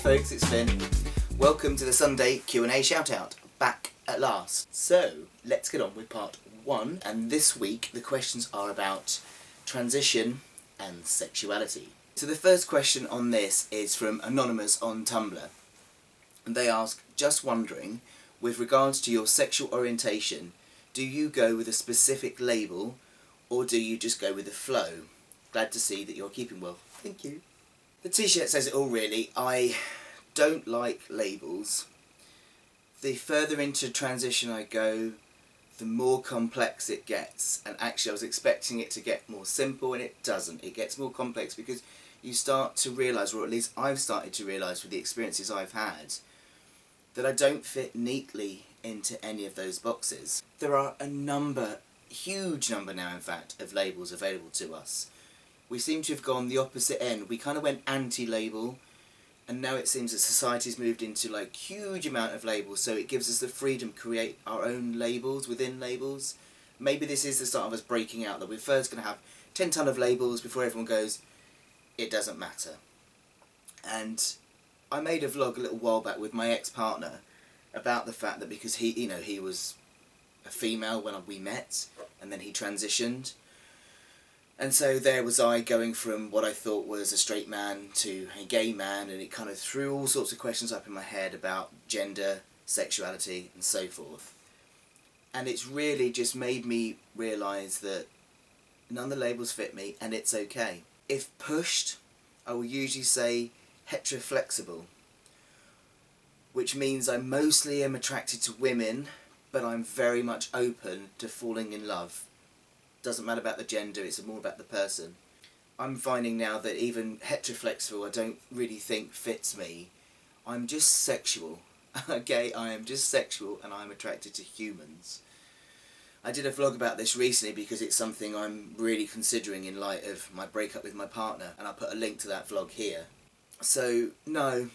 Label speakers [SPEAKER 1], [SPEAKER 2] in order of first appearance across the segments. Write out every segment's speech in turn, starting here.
[SPEAKER 1] folks, it's Finn. Welcome to the Sunday Q&A Shoutout, back at last. So, let's get on with part 1, and this week the questions are about transition and sexuality. So the first question on this is from Anonymous on Tumblr, and they ask, just wondering, with regards to your sexual orientation, do you go with a specific label, or do you just go with the flow? Glad to see that you're keeping well. Thank you. The t-shirt says it all really. I don't like labels. The further into transition I go, the more complex it gets. And actually I was expecting it to get more simple, and it doesn't. It gets more complex because you start to realise, or at least I've started to realise with the experiences I've had, that I don't fit neatly into any of those boxes. There are a number, huge number now in fact, of labels available to us. We seem to have gone the opposite end. We kind of went anti-label, and now it seems that society's moved into like huge amount of labels, so it gives us the freedom to create our own labels within labels. Maybe this is the start of us breaking out, that we're first going to have 10 ton of labels before everyone goes, it doesn't matter. And I made a vlog a little while back with my ex-partner about the fact that because he was a female when we met, and then he transitioned. And so there was I going from what I thought was a straight man to a gay man, and it kind of threw all sorts of questions up in my head about gender, sexuality and so forth. And it's really just made me realise that none of the labels fit me, and it's okay. If pushed, I will usually say heteroflexible, which means I mostly am attracted to women, but I'm very much open to falling in love. Doesn't matter about the gender, it's more about the person. I'm finding now that even heteroflexible I don't really think fits me. I'm just sexual. Okay, I am just sexual and I'm attracted to humans. I did a vlog about this recently because it's something I'm really considering in light of my breakup with my partner, and I'll put a link to that vlog here. So, no,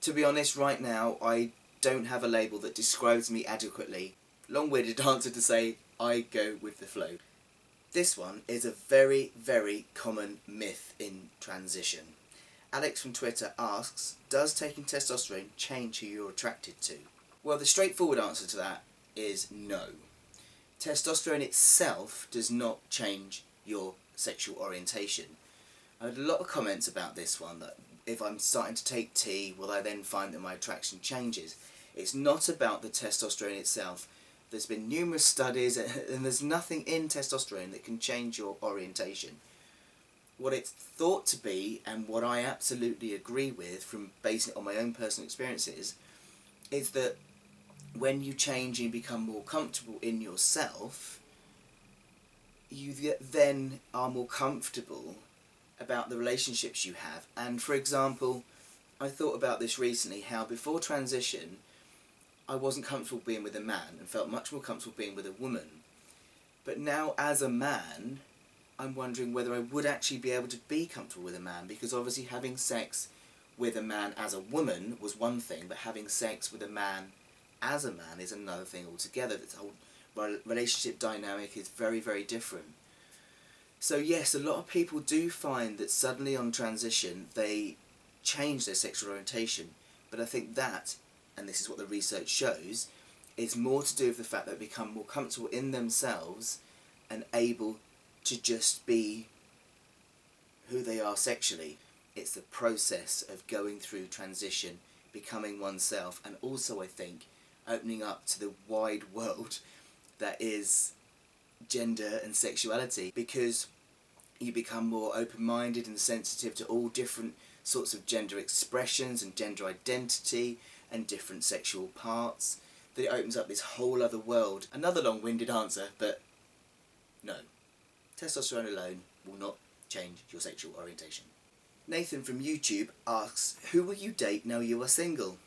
[SPEAKER 1] to be honest, right now I don't have a label that describes me adequately. Long-winded answer to say, I go with the flow. This one is a very, very common myth in transition. Alex from Twitter asks, does taking testosterone change who you're attracted to? Well, the straightforward answer to that is no. Testosterone itself does not change your sexual orientation. I had a lot of comments about this one, that if I'm starting to take T, will I then find that my attraction changes? It's not about the testosterone itself. There's been numerous studies, and there's nothing in testosterone that can change your orientation. What it's thought to be, and what I absolutely agree with from basing it on my own personal experiences, is that when you change and you become more comfortable in yourself, you then are more comfortable about the relationships you have. And for example, I thought about this recently, how before transition I wasn't comfortable being with a man and felt much more comfortable being with a woman. But now as a man, I'm wondering whether I would actually be able to be comfortable with a man, because obviously having sex with a man as a woman was one thing, but having sex with a man as a man is another thing altogether. This whole relationship dynamic is very, very different. So yes, a lot of people do find that suddenly on transition they change their sexual orientation, but I think that, and this is what the research shows, is more to do with the fact that they become more comfortable in themselves and able to just be who they are sexually. It's the process of going through transition, becoming oneself, and also I think opening up to the wide world that is gender and sexuality, because you become more open-minded and sensitive to all different sorts of gender expressions and gender identity and different sexual parts, that it opens up this whole other world. Another long-winded answer, but no. Testosterone alone will not change your sexual orientation. Nathan from YouTube asks, who will you date now you are single?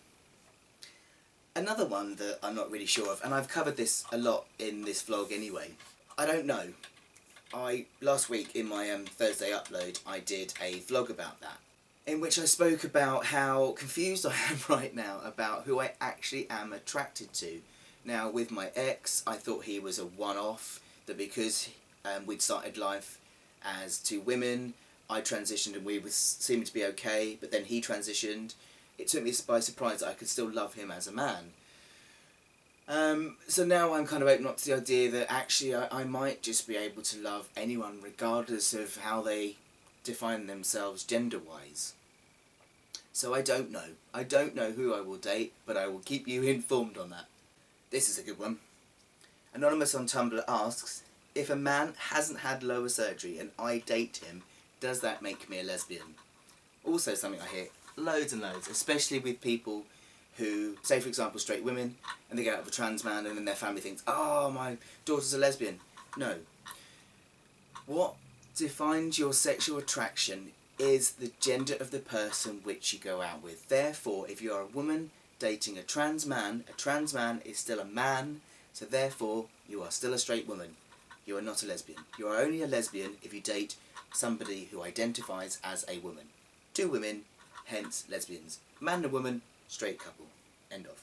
[SPEAKER 1] Another one that I'm not really sure of, and I've covered this a lot in this vlog anyway. I don't know. Last week in my Thursday upload I did a vlog about that, in which I spoke about how confused I am right now about who I actually am attracted to. Now with my ex, I thought he was a one-off, that because we'd started life as two women, I transitioned and we seemed to be okay, but then he transitioned it took me by surprise that I could still love him as a man. So now I'm kind of open up to the idea that actually I might just be able to love anyone regardless of how they define themselves gender-wise. So I don't know. I don't know who I will date, but I will keep you informed on that. This is a good one. Anonymous on Tumblr asks, if a man hasn't had lower surgery and I date him, does that make me a lesbian? Also something I hear loads and loads, especially with people who, say for example straight women, and they get out of a trans man and then their family thinks, oh, my daughter's a lesbian. No. What defines your sexual attraction is the gender of the person which you go out with. Therefore, if you are a woman dating a trans man is still a man, so therefore you are still a straight woman. You are not a lesbian. You are only a lesbian if you date somebody who identifies as a woman. Two women, hence lesbians. Man and woman, straight couple. End of.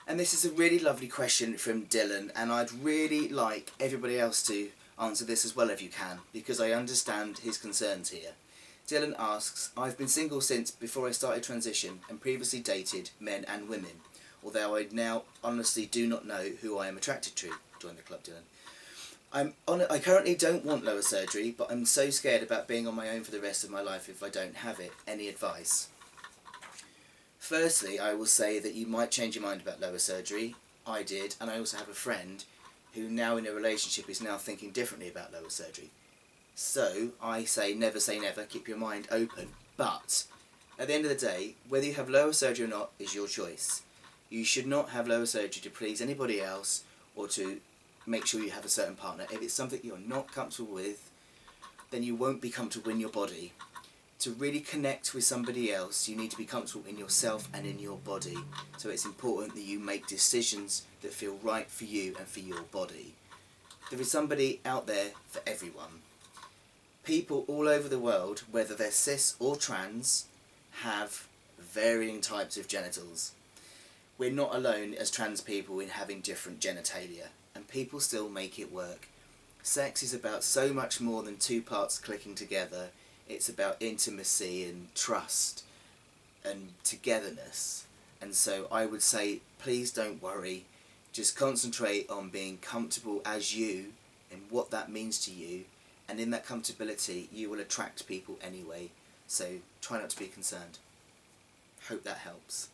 [SPEAKER 1] And this is a really lovely question from Dylan, and I'd really like everybody else to answer this as well if you can, because I understand his concerns here. Dylan asks, I've been single since before I started transition and previously dated men and women, although I now honestly do not know who I am attracted to. Join the club, Dylan. I currently don't want lower surgery, but I'm so scared about being on my own for the rest of my life if I don't have it. Any advice? Firstly, I will say that you might change your mind about lower surgery. I did, and I also have a friend who now in a relationship is now thinking differently about lower surgery. So, I say never, keep your mind open. But, at the end of the day, whether you have lower surgery or not is your choice. You should not have lower surgery to please anybody else or to make sure you have a certain partner. If it's something you're not comfortable with, then you won't be comfortable in your body. To really connect with somebody else, you need to be comfortable in yourself and in your body. So it's important that you make decisions that feel right for you and for your body. There is somebody out there for everyone. People all over the world, whether they're cis or trans, have varying types of genitals. We're not alone as trans people in having different genitalia, and people still make it work. Sex is about so much more than two parts clicking together. It's about intimacy and trust and togetherness. And so I would say, please don't worry. Just concentrate on being comfortable as you and what that means to you. And in that comfortability, you will attract people anyway. So try not to be concerned. Hope that helps.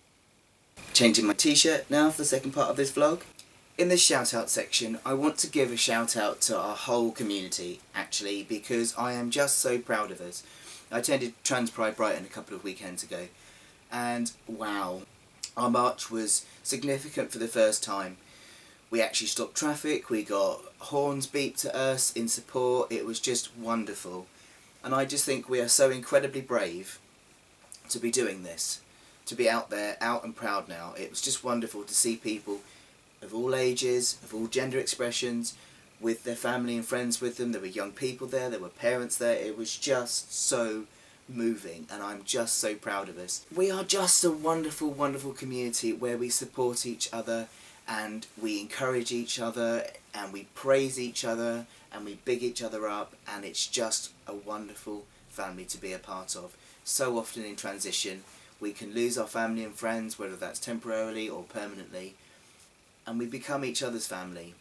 [SPEAKER 1] Changing my t-shirt now for the second part of this vlog. In this shout out section, I want to give a shout out to our whole community, actually, because I am just so proud of us. I attended Trans Pride Brighton a couple of weekends ago, and wow, our march was significant for the first time. We actually stopped traffic, we got horns beeped at us in support, it was just wonderful. And I just think we are so incredibly brave to be doing this, to be out there, out and proud now. It was just wonderful to see people of all ages, of all gender expressions, with their family and friends with them. There were young people there were parents there. It was just so moving, and I'm just so proud of us. We are just a wonderful, wonderful community where we support each other and we encourage each other and we praise each other and we big each other up, and it's just a wonderful family to be a part of. So often in transition we can lose our family and friends, whether that's temporarily or permanently, and we become each other's family.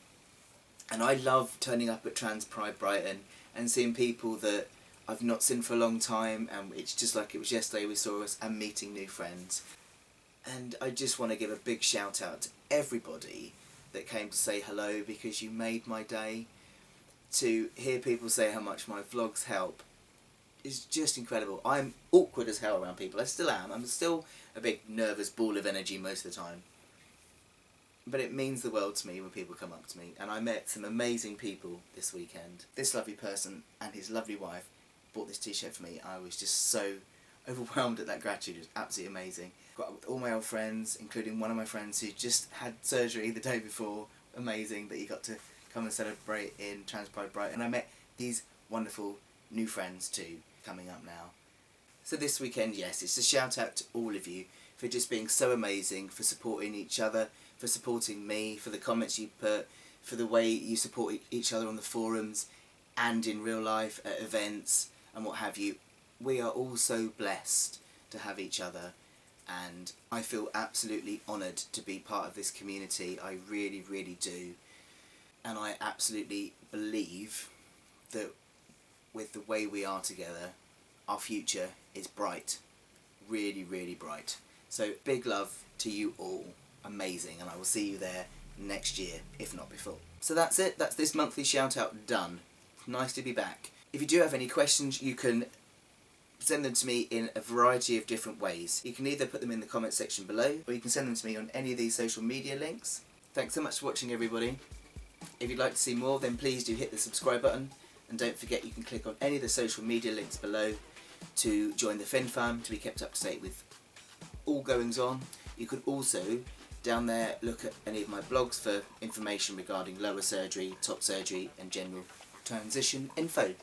[SPEAKER 1] And I love turning up at Trans Pride Brighton and seeing people that I've not seen for a long time, and it's just like it was yesterday we saw us, and meeting new friends. And I just want to give a big shout out to everybody that came to say hello, because you made my day. To hear people say how much my vlogs help is just incredible. I'm awkward as hell around people, I still am. I'm still a big nervous ball of energy most of the time. But it means the world to me when people come up to me, and I met some amazing people this weekend. This lovely person and his lovely wife bought this t-shirt for me. I was just so overwhelmed at that gratitude. It was absolutely amazing. Got up with all my old friends, including one of my friends who just had surgery the day before. Amazing that he got to come and celebrate in Trans Pride Brighton. And I met these wonderful new friends too, coming up now. So this weekend, yes, it's a shout out to all of you for just being so amazing, for supporting each other, for supporting me, for the comments you put, for the way you support each other on the forums and in real life at events and what have you. We are all so blessed to have each other, and I feel absolutely honoured to be part of this community. I really, really do. And I absolutely believe that with the way we are together, our future is bright. Really, really bright. So big love to you all. Amazing. And I will see you there next year, if not before. So that's it. That's this monthly shout out done. Nice to be back. If you do have any questions, you can send them to me in a variety of different ways. You can either put them in the comment section below, or you can send them to me on any of these social media links. Thanks so much for watching, everybody. If you'd like to see more, then please do hit the subscribe button, and don't forget you can click on any of the social media links below to join the Finn Fam to be kept up to date with all goings on. You can also down there look at any of my blogs for information regarding lower surgery, top surgery and general transition info.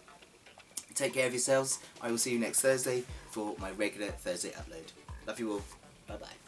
[SPEAKER 1] Take care of yourselves. I will see you next Thursday for my regular Thursday upload. Love you all. Bye bye.